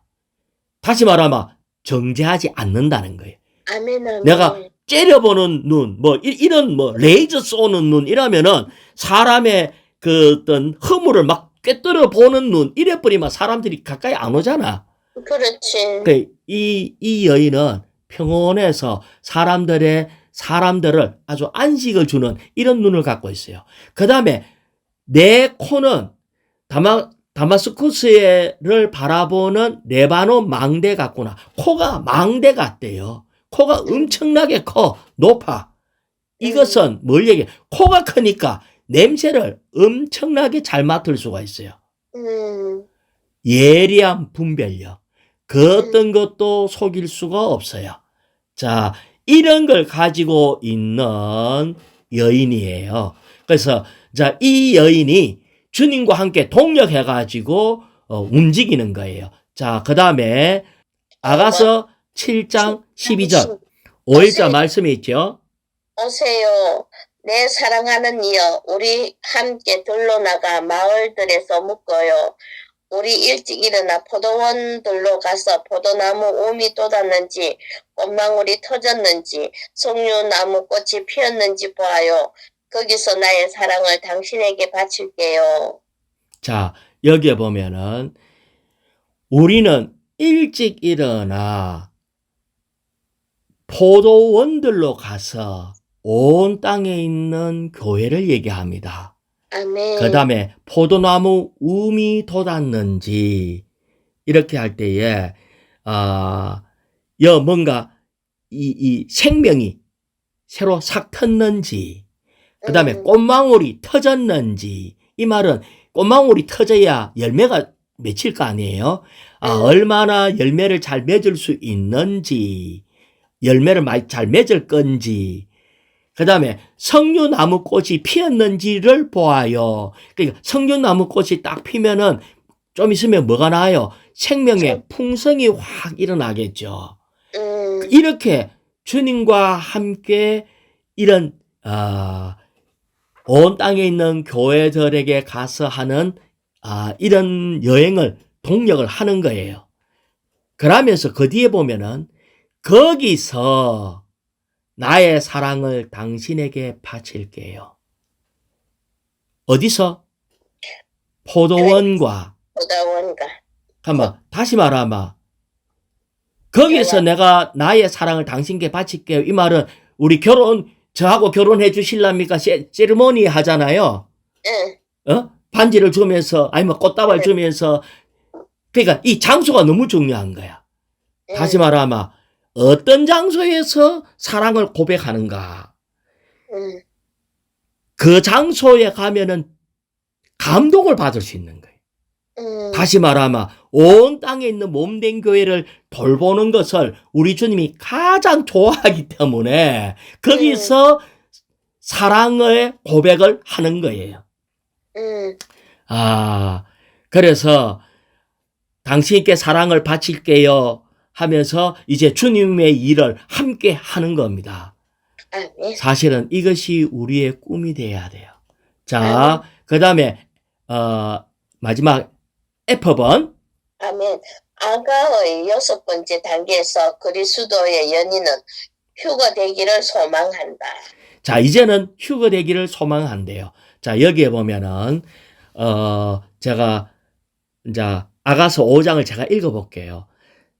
다시 말하면 정죄하지 않는다는 거예요. 아멘, 아멘. 내가 째려보는 눈, 이런 레이저 쏘는 눈 이러면은 사람의 그 어떤 허물을 막 꿰뚫어 보는 눈 이래버리면 사람들이 가까이 안 오잖아. 그렇지. 이 여인은 평온해서 사람들을 아주 안식을 주는 이런 눈을 갖고 있어요. 그 다음에 내 코는 다마스쿠스를 바라보는 레바논 망대 같구나. 코가 망대 같대요. 코가 엄청나게 커, 높아. 이것은 뭘 얘기해? 코가 크니까 냄새를 엄청나게 잘 맡을 수가 있어요. 예리한 분별력. 그 어떤 것도 속일 수가 없어요. 자, 이런 걸 가지고 있는 여인이에요. 그래서 자, 이 여인이 주님과 함께 동력해가지고 움직이는 거예요. 자, 그 다음에 아가서 7장 12절 5일자 말씀이 있죠. 오세요. 내 사랑하는 이여, 우리 함께 들러나가 마을들에서 묶어요. 우리 일찍 일어나 포도원들로 가서 포도나무 움이 돋았는지 꽃망울이 터졌는지 석류나무 꽃이 피었는지 보아요. 거기서 나의 사랑을 당신에게 바칠게요. 자, 여기에 보면은 우리는 일찍 일어나 포도원들로 가서 온 땅에 있는 교회를 얘기합니다. 아멘. 그 다음에 포도나무 움이 돋았는지 이렇게 할 때에 뭔가 이 생명이 새로 싹 텄는지 그 다음에 꽃망울이 터졌는지 이 말은 꽃망울이 터져야 열매가 맺힐 거 아니에요. 얼마나 열매를 잘 맺을 수 있는지 열매를 잘 맺을 건지 그 다음에 석류나무 꽃이 피었는지를 보아요. 그러니까 석류나무 꽃이 딱 피면은 좀 있으면 뭐가 나요? 생명의 풍성이 확 일어나겠죠. 이렇게 주님과 함께 이런 온 땅에 있는 교회들에게 가서 하는 이런 여행을 동력을 하는 거예요. 그러면서 그 뒤에 보면은 거기서 나의 사랑을 당신에게 바칠게요. 어디서? 포도원과. 한번 다시 말하마. 거기서 내가 나의 사랑을 당신께 바칠게요. 이 말은 우리 저하고 결혼해 주실랍니까? 세리머니 하잖아요. 반지를 주면서 아니면 꽃다발 주면서 그러니까 이 장소가 너무 중요한 거야. 다시 말하마. 어떤 장소에서 사랑을 고백하는가. 그 장소에 가면은 감동을 받을 수 있는 거예요. 다시 말하면 온 땅에 있는 몸된 교회를 돌보는 것을 우리 주님이 가장 좋아하기 때문에 거기서 사랑의 고백을 하는 거예요. 그래서 당신께 사랑을 바칠게요 하면서 이제 주님의 일을 함께 하는 겁니다. 사실은 이것이 우리의 꿈이 돼야 돼요. 자, 그 다음에 마지막 F번. 아멘. 아가의 6번째 단계에서 그리스도의 연인은 휴거 되기를 소망한다. 자, 이제는 휴거 되기를 소망한대요. 자, 여기에 보면은 제가 이제 아가서 5장을 제가 읽어볼게요.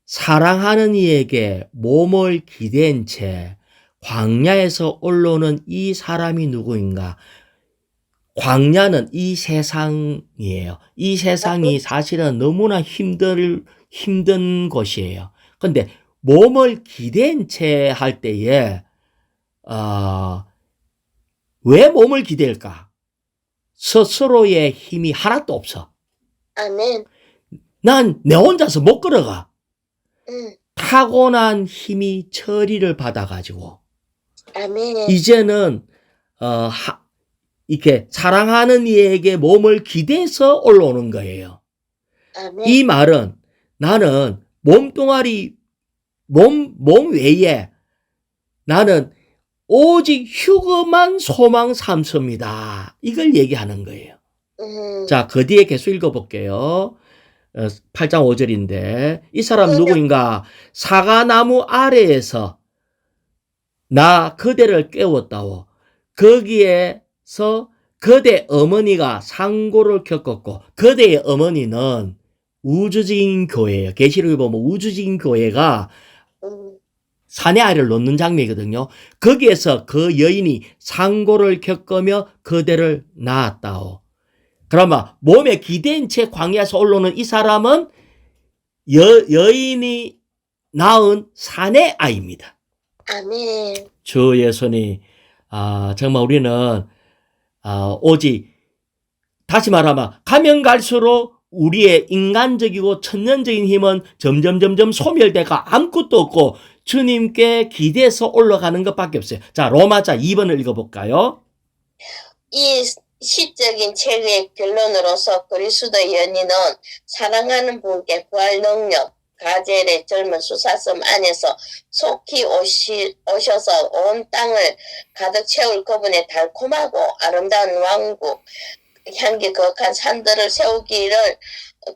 사랑하는 이에게 몸을 기댄 채 광야에서 올라오는 이 사람이 누구인가? 광야는 이 세상이에요. 이 세상이 사실은 너무나 힘든 곳이에요. 근데 몸을 기댄 채 할 때에 왜 몸을 기댈까? 스스로의 힘이 하나도 없어. 아멘. 난 내 혼자서 못 걸어가. 타고난 힘이 처리를 받아가지고. 아멘. 이제는 이렇게 사랑하는 이에게 몸을 기대서 올라오는 거예요. 아멘. 이 말은 나는 몸뚱아리 몸 외에 나는 오직 휴거만 소망 삼습니다. 이걸 얘기하는 거예요. 자, 그 뒤에 계속 읽어볼게요. 8장 5절인데 이 사람 누구인가? 사과나무 아래에서 나 그대를 깨웠다오. 거기에서 그대 어머니가 상고를 겪었고 그대의 어머니는 우주적인 교회예요. 계시록에 보면 우주적인 교회가 산에 아이를 놓는 장면이거든요. 거기에서 그 여인이 상고를 겪으며 그대를 낳았다오. 그러면 몸에 기대인 채 광야에서 올라오는 이 사람은 여인이 낳은 사내 아이입니다. 아멘. 주 예수님, 정말 우리는 오직 다시 말하면 가면 갈수록 우리의 인간적이고 천년적인 힘은 점점 소멸되고 아무것도 없고 주님께 기대서 올라가는 것밖에 없어요. 자, 로마자 2번을 읽어볼까요? 이 시적인 책의 결론으로서 그리스도의 연인은 사랑하는 분께 부활 능력, 가젤의 젊은 수사섬 안에서 속히 오셔서 온 땅을 가득 채울 그분의 달콤하고 아름다운 왕국, 향기 거룩한 산들을 세우기를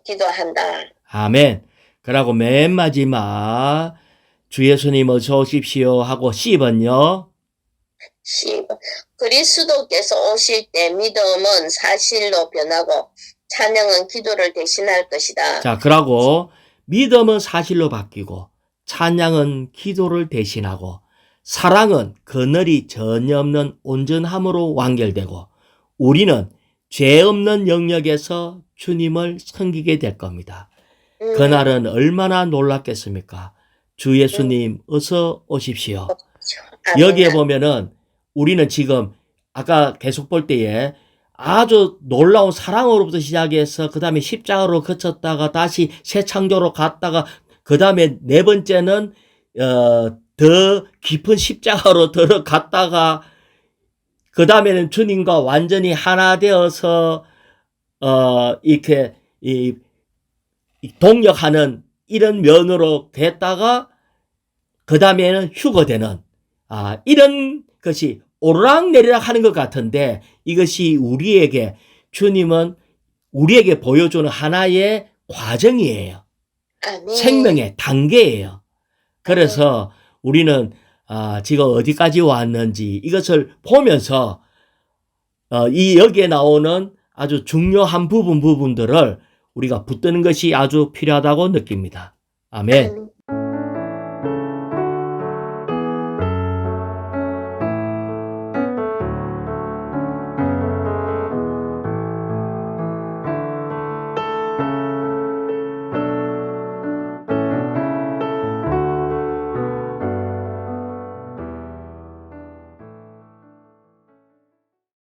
기도한다. 아멘. 그러고 맨 마지막 주 예수님 어서 오십시오 하고 10번요. 10. 그리스도께서 오실 때 믿음은 사실로 변하고 찬양은 기도를 대신할 것이다. 자, 그러고 믿음은 사실로 바뀌고 찬양은 기도를 대신하고 사랑은 그늘이 전혀 없는 온전함으로 완결되고 우리는 죄 없는 영역에서 주님을 섬기게 될 겁니다. 그날은 얼마나 놀랍겠습니까? 주 예수님 어서 오십시오. 아멘. 여기에 보면은 우리는 지금 아까 계속 볼 때에 아주 놀라운 사랑으로부터 시작해서 그 다음에 십자가로 거쳤다가 다시 새 창조로 갔다가 그 다음에 네 번째는 더 깊은 십자가로 들어갔다가 그 다음에는 주님과 완전히 하나 되어서 이렇게 동역하는 이런 면으로 됐다가 그 다음에는 휴거되는 이런 것이 오르락내리락 하는 것 같은데 이것이 주님은 우리에게 보여주는 하나의 과정이에요. 아멘. 생명의 단계예요. 그래서 우리는 지금 어디까지 왔는지 이것을 보면서 여기에 나오는 아주 중요한 부분들을 우리가 붙드는 것이 아주 필요하다고 느낍니다. 아멘.